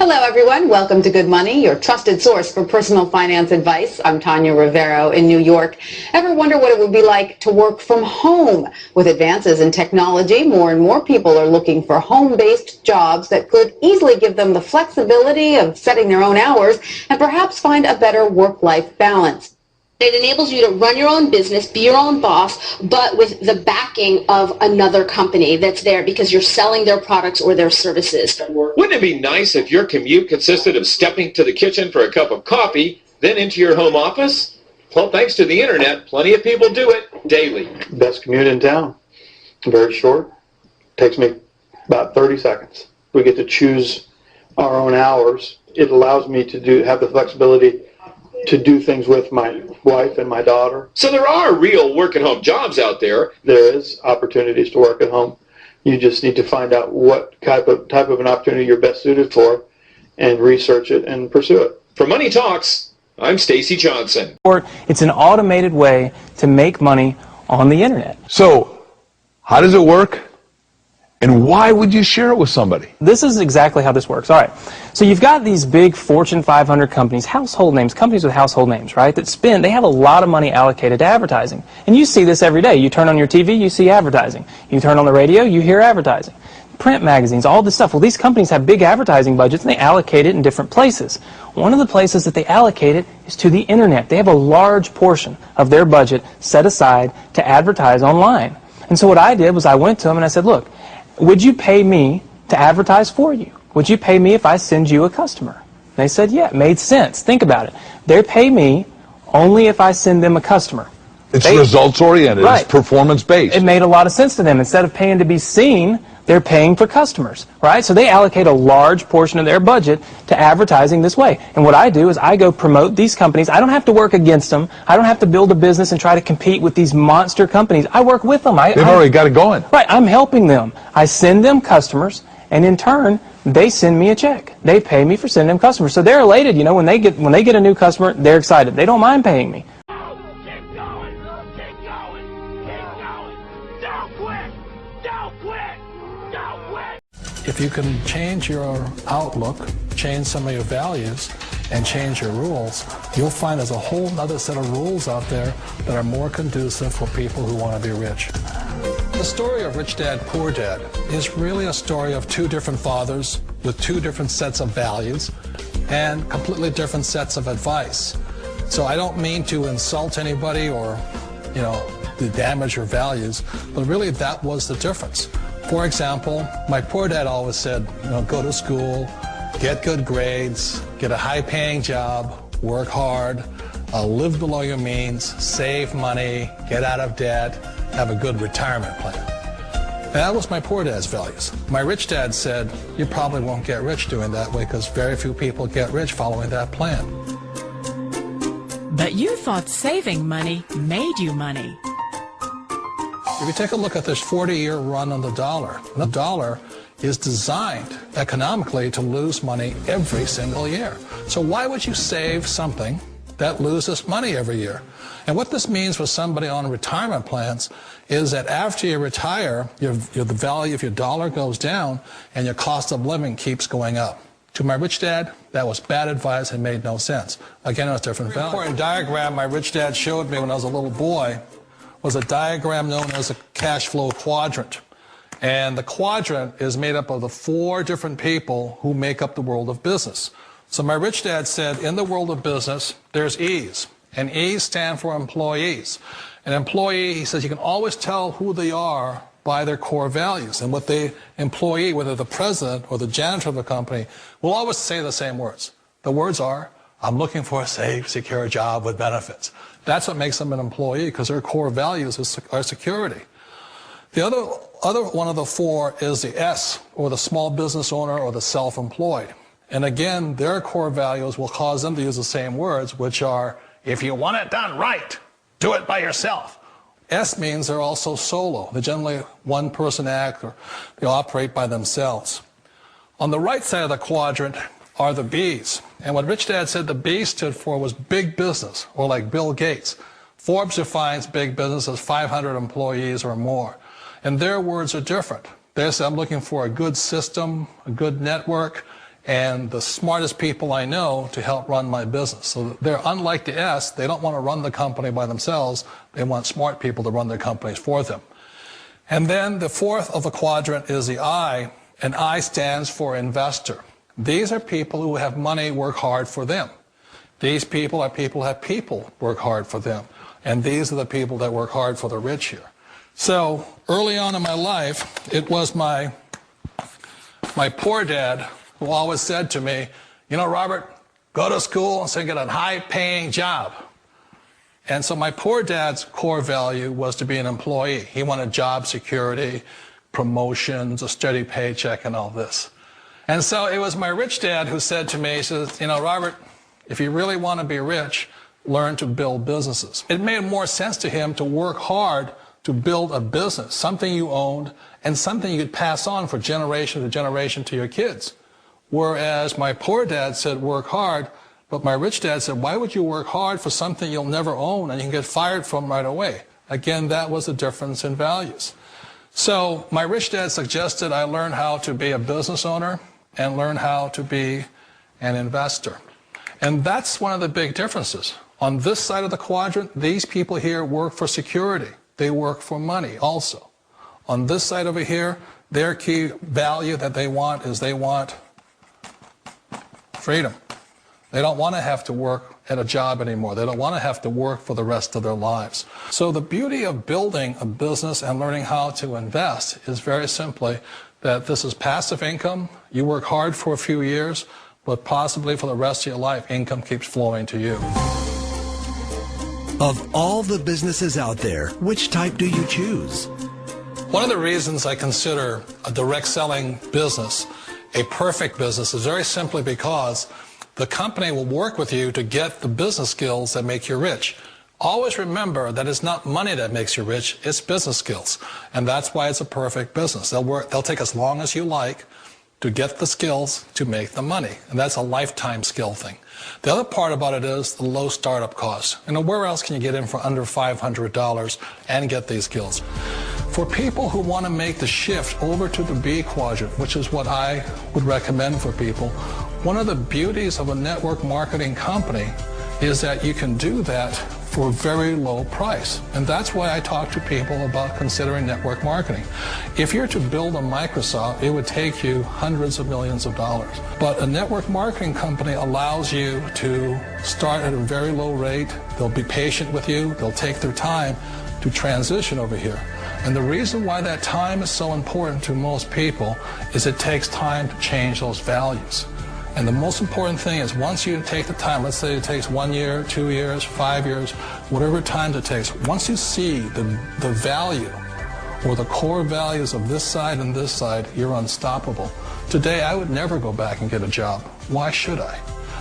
Hello, everyone. Welcome to Good Money, your trusted source for personal finance advice. I'm Tanya Rivero in New York. Ever wonder what it would be like to work from home? With advances in technology, more and more people are looking for home-based jobs that could easily give them the flexibility of setting their own hours and perhaps find a better work-life balance. It enables you to run your own business, be your own boss, but with the backing of another company that's there because you're selling their products or their services. Wouldn't it be nice if your commute consisted of stepping to the kitchen for a cup of coffee, then into your home office? Well, thanks to the internet, plenty of people do it daily. Best commute in town. Very short. Takes me about 30 seconds. We get to choose our own hours. It allows me to have the flexibility to do things with my wife and my daughter. So there are real work-at-home jobs out there. There is opportunities to work at home. You just need to find out what type of an opportunity you're best suited for and research it and pursue it. For Money Talks, I'm Stacy Johnson. It's an automated way to make money on the internet. So, how does it work? And why would you share it with somebody? This is exactly how this works. All right. So you've got these big Fortune 500 companies, household names, companies with household names, right, they have a lot of money allocated to advertising. And you see this every day. You turn on your TV, you see advertising. You turn on the radio, you hear advertising. Print magazines, all this stuff. Well, these companies have big advertising budgets and they allocate it in different places. One of the places that they allocate it is to the internet. They have a large portion of their budget set aside to advertise online. And so what I did was I went to them and I said, look, would you pay me to advertise for you? Would you pay me if I send you a customer? They said, yeah, it made sense. Think about it. They pay me only if I send them a customer. It's results-oriented. Right. It's performance-based. It made a lot of sense to them. Instead of paying to be seen, they're paying for customers, right? So they allocate a large portion of their budget to advertising this way. And what I do is I go promote these companies. I don't have to work against them. I don't have to build a business and try to compete with these monster companies. I work with them. They've already got it going. Right. I'm helping them. I send them customers, and in turn, they send me a check. They pay me for sending them customers. So they're elated. You know, when they get a new customer, they're excited. They don't mind paying me. If you can change your outlook, change some of your values, and change your rules, you'll find there's a whole other set of rules out there that are more conducive for people who want to be rich. The story of Rich Dad, Poor Dad is really a story of two different fathers with two different sets of values and completely different sets of advice. So I don't mean to insult anybody or, to damage your values, but really that was the difference. For example, my poor dad always said, go to school, get good grades, get a high-paying job, work hard, live below your means, save money, get out of debt, have a good retirement plan. And that was my poor dad's values. My rich dad said, you probably won't get rich doing that way because very few people get rich following that plan. But you thought saving money made you money. If you take a look at this 40-year run on the dollar is designed economically to lose money every single year. So why would you save something that loses money every year? And what this means for somebody on retirement plans is that after you retire, the value of your dollar goes down and your cost of living keeps going up. To my rich dad, that was bad advice and made no sense. Again, it was different value. An important diagram my rich dad showed me when I was a little boy was a diagram known as a cash flow quadrant. And the quadrant is made up of the four different people who make up the world of business. So my rich dad said, in the world of business, there's E's. And E's stand for employees. An employee, he says, you can always tell who they are by their core values. And what the employee, whether the president or the janitor of the company, will always say the same words. The words are, I'm looking for a safe, secure job with benefits. That's what makes them an employee, because their core values are security. The other one of the four is the S, or the small business owner or the self-employed. And again, their core values will cause them to use the same words, which are, if you want it done right, do it by yourself. S means they're also solo. They're generally one-person act, or they operate by themselves. On the right side of the quadrant are the B's. And what Rich Dad said the B stood for was big business, or like Bill Gates. Forbes defines big business as 500 employees or more. And their words are different. They say, I'm looking for a good system, a good network, and the smartest people I know to help run my business. So they're unlike the S. They don't want to run the company by themselves. They want smart people to run their companies for them. And then the fourth of the quadrant is the I, and I stands for investor. These are people who have money work hard for them. These people are people who have people work hard for them. And these are the people that work hard for the rich here. So early on in my life, it was my poor dad who always said to me, you know, Robert, go to school and so get a high-paying job. And so my poor dad's core value was to be an employee. He wanted job security, promotions, a steady paycheck, and all this. And so it was my rich dad who said to me, he says, you know, Robert, if you really want to be rich, learn to build businesses. It made more sense to him to work hard to build a business, something you owned, and something you could pass on for generation to generation to your kids. Whereas my poor dad said, work hard, but my rich dad said, why would you work hard for something you'll never own and you can get fired from right away? Again, that was the difference in values. So my rich dad suggested I learn how to be a business owner and learn how to be an investor. And that's one of the big differences. On this side of the quadrant, these people here work for security. They work for money also. On this side over here, their key value that they want is they want freedom. They don't want to have to work at a job anymore. They don't want to have to work for the rest of their lives. So the beauty of building a business and learning how to invest is very simply that this is passive income. You work hard for a few years, but possibly for the rest of your life, income keeps flowing to you. Of all the businesses out there, which type do you choose? One of the reasons I consider a direct selling business a perfect business is very simply because the company will work with you to get the business skills that make you rich. Always remember that it's not money that makes you rich, it's business skills. And that's why it's a perfect business. They'll take as long as you like to get the skills to make the money. And that's a lifetime skill thing. The other part about it is the low startup cost. You know, where else can you get in for under $500 and get these skills? For people who want to make the shift over to the B quadrant, which is what I would recommend for people, one of the beauties of a network marketing company is that you can do that for a very low price. And that's why I talk to people about considering network marketing. If you're to build a Microsoft, it would take you hundreds of millions of dollars. But a network marketing company allows you to start at a very low rate. They'll be patient with you. They'll take their time to transition over here. And the reason why that time is so important to most people is it takes time to change those values. And the most important thing is once you take the time, let's say it takes 1 year, 2 years, 5 years, whatever time it takes, once you see the value or the core values of this side and this side, you're unstoppable. Today, I would never go back and get a job. Why should I?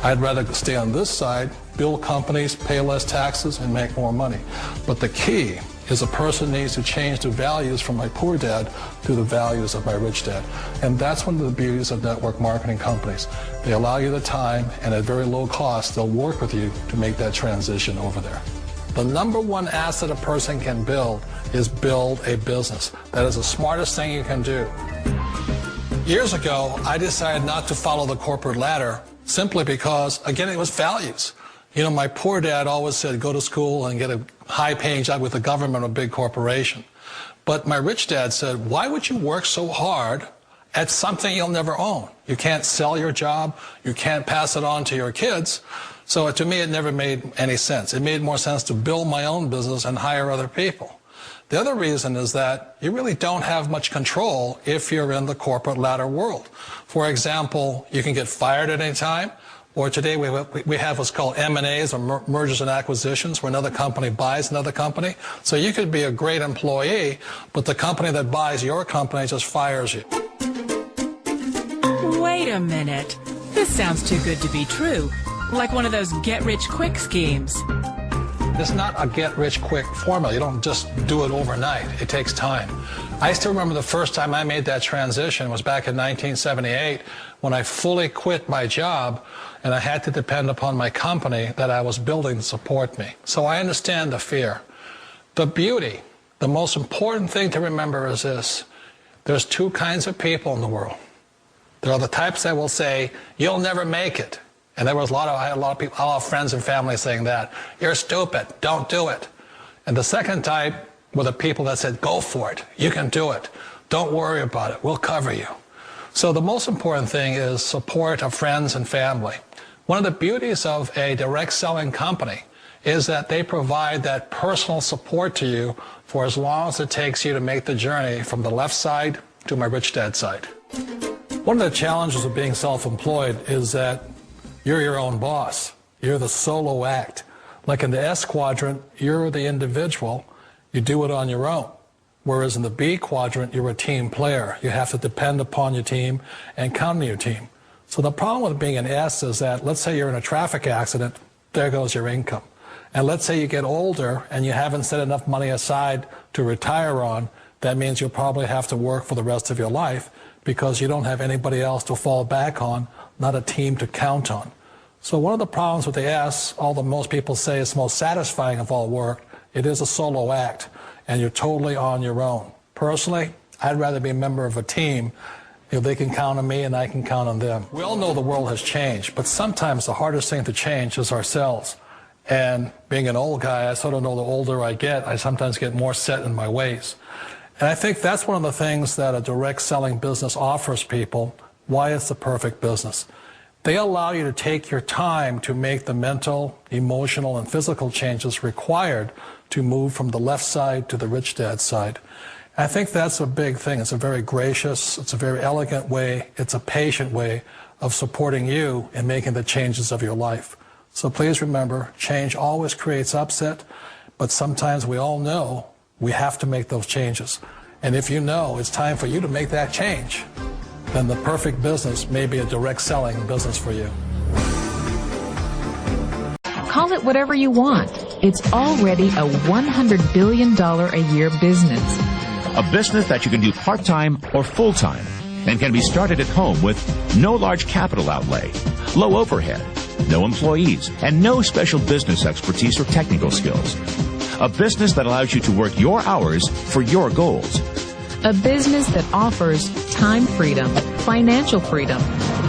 I'd rather stay on this side, build companies, pay less taxes, and make more money. But the key is a person needs to change the values from my poor dad to the values of my rich dad. And that's one of the beauties of network marketing companies. They allow you the time, and at very low cost, they'll work with you to make that transition over there. The number one asset a person can build is build a business. That is the smartest thing you can do. Years ago, I decided not to follow the corporate ladder simply because, again, it was values. You know, my poor dad always said, go to school and get a high-paying job with the government or a big corporation. But my rich dad said, why would you work so hard at something you'll never own? You can't sell your job. You can't pass it on to your kids. So to me, it never made any sense. It made more sense to build my own business and hire other people. The other reason is that you really don't have much control if you're in the corporate ladder world. For example, you can get fired at any time. Or today we have what's called M&As, or mergers and acquisitions, where another company buys another company. So you could be a great employee, but the company that buys your company just fires you. Wait a minute. This sounds too good to be true. Like one of those get-rich-quick schemes. It's not a get-rich-quick formula. You don't just do it overnight. It takes time. I still remember the first time I made that transition was back in 1978 when I fully quit my job and I had to depend upon my company that I was building to support me. So I understand the fear. The beauty, the most important thing to remember is this. There's two kinds of people in the world. There are the types that will say, you'll never make it. And I had a lot of people, a lot of friends and family saying that. You're stupid, don't do it. And the second type were the people that said, go for it, you can do it. Don't worry about it, we'll cover you. So the most important thing is support of friends and family. One of the beauties of a direct selling company is that they provide that personal support to you for as long as it takes you to make the journey from the left side to my rich dad side. One of the challenges of being self-employed is that you're your own boss. You're the solo act. Like in the S quadrant, you're the individual. You do it on your own. Whereas in the B quadrant, you're a team player. You have to depend upon your team and count on your team. So the problem with being an S is that, let's say you're in a traffic accident, there goes your income. And let's say you get older and you haven't set enough money aside to retire on, that means you'll probably have to work for the rest of your life because you don't have anybody else to fall back on, not a team to count on. So one of the problems with the S, although most people say it's most satisfying of all work, it is a solo act, and you're totally on your own. Personally, I'd rather be a member of a team. You know, they can count on me and I can count on them. We all know the world has changed, but sometimes the hardest thing to change is ourselves. And being an old guy, I sort of know the older I get, I sometimes get more set in my ways. And I think that's one of the things that a direct selling business offers people, why it's the perfect business. They allow you to take your time to make the mental, emotional, and physical changes required to move from the left side to the rich dad side. I think that's a big thing. It's a very gracious, it's a very elegant way, it's a patient way of supporting you in making the changes of your life. So please remember, change always creates upset, but sometimes we all know we have to make those changes. And if you know it's time for you to make that change, then the perfect business may be a direct selling business for you. Call it whatever you want. It's already a $100 billion a year business. A business that you can do part-time or full-time and can be started at home with no large capital outlay, low overhead, no employees, and no special business expertise or technical skills. A business that allows you to work your hours for your goals. A business that offers time freedom, financial freedom,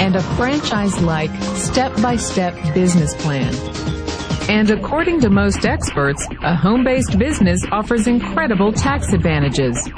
and a franchise-like step-by-step business plan. And according to most experts, a home-based business offers incredible tax advantages.